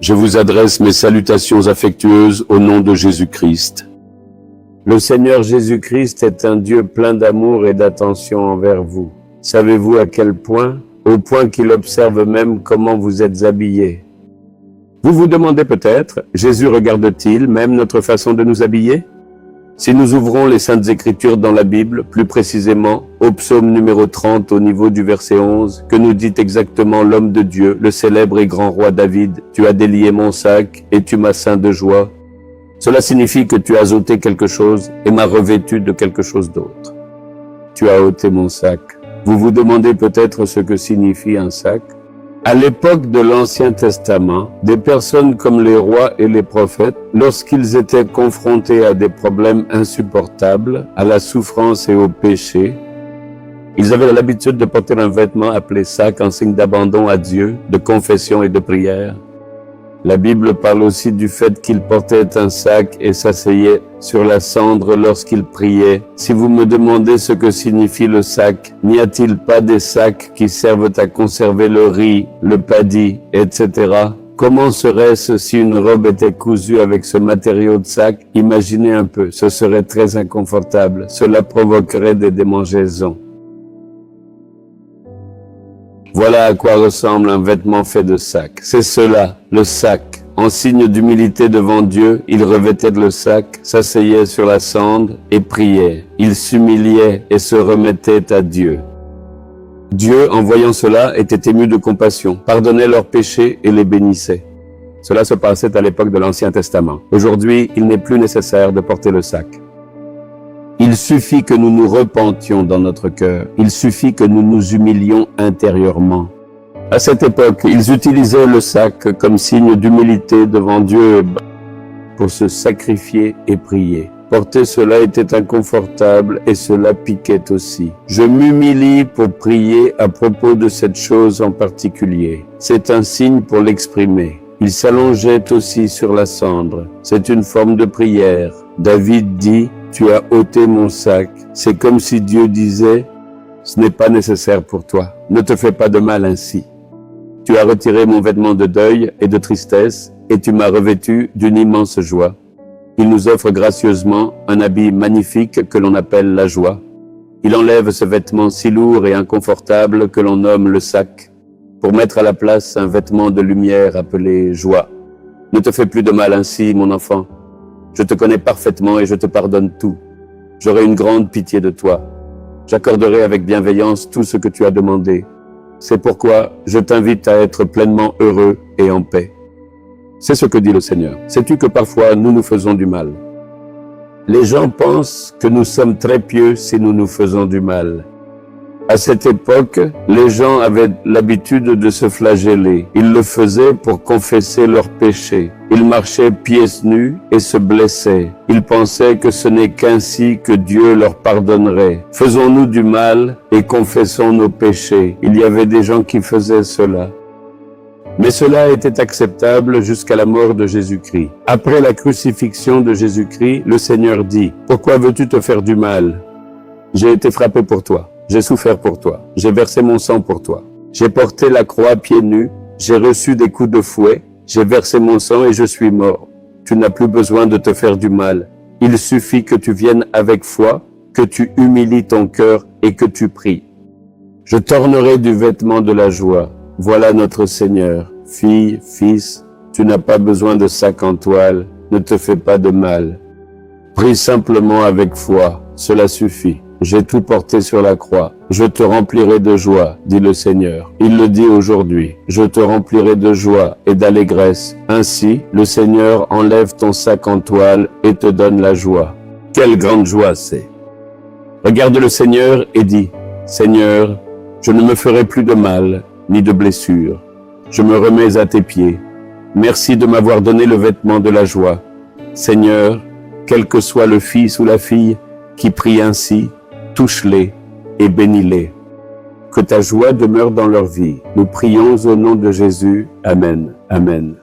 Je vous adresse mes salutations affectueuses au nom de Jésus-Christ. Le Seigneur Jésus-Christ est un Dieu plein d'amour et d'attention envers vous. Savez-vous à quel point? Au point qu'il observe même comment vous êtes habillés. Vous vous demandez peut-être, Jésus regarde-t-il même notre façon de nous habiller? Si nous ouvrons les Saintes Écritures dans la Bible, plus précisément au psaume numéro 30 au niveau du verset 11, que nous dit exactement l'homme de Dieu, le célèbre et grand roi David, « Tu as délié mon sac et tu m'as ceint de joie ». Cela signifie que tu as ôté quelque chose et m'as revêtu de quelque chose d'autre. Tu as ôté mon sac. Vous vous demandez peut-être ce que signifie un sac? À l'époque de l'Ancien Testament, des personnes comme les rois et les prophètes, lorsqu'ils étaient confrontés à des problèmes insupportables, à la souffrance et au péché, ils avaient l'habitude de porter un vêtement appelé sac en signe d'abandon à Dieu, de confession et de prière. La Bible parle aussi du fait qu'ils portaient un sac et s'asseyaient sur la cendre lorsqu'ils priaient. Si vous me demandez ce que signifie le sac, n'y a-t-il pas des sacs qui servent à conserver le riz, le paddy, etc.? Comment serait-ce si une robe était cousue avec ce matériau de sac? Imaginez un peu, ce serait très inconfortable. Cela provoquerait des démangeaisons. Voilà à quoi ressemble un vêtement fait de sac. C'est cela, le sac. En signe d'humilité devant Dieu, il revêtait le sac, s'asseyait sur la cendre et priait. Il s'humiliait et se remettait à Dieu. Dieu, en voyant cela, était ému de compassion, pardonnait leurs péchés et les bénissait. Cela se passait à l'époque de l'Ancien Testament. Aujourd'hui, il n'est plus nécessaire de porter le sac. Il suffit que nous nous repentions dans notre cœur. Il suffit que nous nous humilions intérieurement. À cette époque, ils utilisaient le sac comme signe d'humilité devant Dieu pour se sacrifier et prier. Porter cela était inconfortable et cela piquait aussi. Je m'humilie pour prier à propos de cette chose en particulier. C'est un signe pour l'exprimer. Il s'allongeait aussi sur la cendre. C'est une forme de prière. David dit, « Tu as ôté mon sac ». C'est comme si Dieu disait, « Ce n'est pas nécessaire pour toi. Ne te fais pas de mal ainsi. Tu as retiré mon vêtement de deuil et de tristesse et tu m'as revêtu d'une immense joie. » Il nous offre gracieusement un habit magnifique que l'on appelle la joie. Il enlève ce vêtement si lourd et inconfortable que l'on nomme le sac, pour mettre à la place un vêtement de lumière appelé joie. Ne te fais plus de mal ainsi, mon enfant. Je te connais parfaitement et je te pardonne tout. J'aurai une grande pitié de toi. J'accorderai avec bienveillance tout ce que tu as demandé. C'est pourquoi je t'invite à être pleinement heureux et en paix. C'est ce que dit le Seigneur. Sais-tu que parfois nous nous faisons du mal? Les gens pensent que nous sommes très pieux si nous nous faisons du mal. À cette époque, les gens avaient l'habitude de se flageller. Ils le faisaient pour confesser leurs péchés. Ils marchaient pieds nus et se blessaient. Ils pensaient que ce n'est qu'ainsi que Dieu leur pardonnerait. Faisons-nous du mal et confessons nos péchés. Il y avait des gens qui faisaient cela. Mais cela était acceptable jusqu'à la mort de Jésus-Christ. Après la crucifixion de Jésus-Christ, le Seigneur dit, « Pourquoi veux-tu te faire du mal? J'ai été frappé pour toi. J'ai souffert pour toi, j'ai versé mon sang pour toi. J'ai porté la croix pieds nus, j'ai reçu des coups de fouet, j'ai versé mon sang et je suis mort. Tu n'as plus besoin de te faire du mal. Il suffit que tu viennes avec foi, que tu humilies ton cœur et que tu pries. Je t'ornerai du vêtement de la joie. Voilà notre Seigneur. Fille, fils, tu n'as pas besoin de sac en toile, ne te fais pas de mal. Prie simplement avec foi, cela suffit. J'ai tout porté sur la croix. Je te remplirai de joie, dit le Seigneur. Il le dit aujourd'hui. Je te remplirai de joie et d'allégresse. Ainsi, le Seigneur enlève ton sac en toile et te donne la joie. Quelle grande joie c'est! Regarde le Seigneur et dis, « Seigneur, je ne me ferai plus de mal, ni de blessure. Je me remets à tes pieds. Merci de m'avoir donné le vêtement de la joie. Seigneur, quel que soit le fils ou la fille qui prie ainsi, touche-les et bénis-les. Que ta joie demeure dans leur vie. Nous prions au nom de Jésus. Amen. Amen.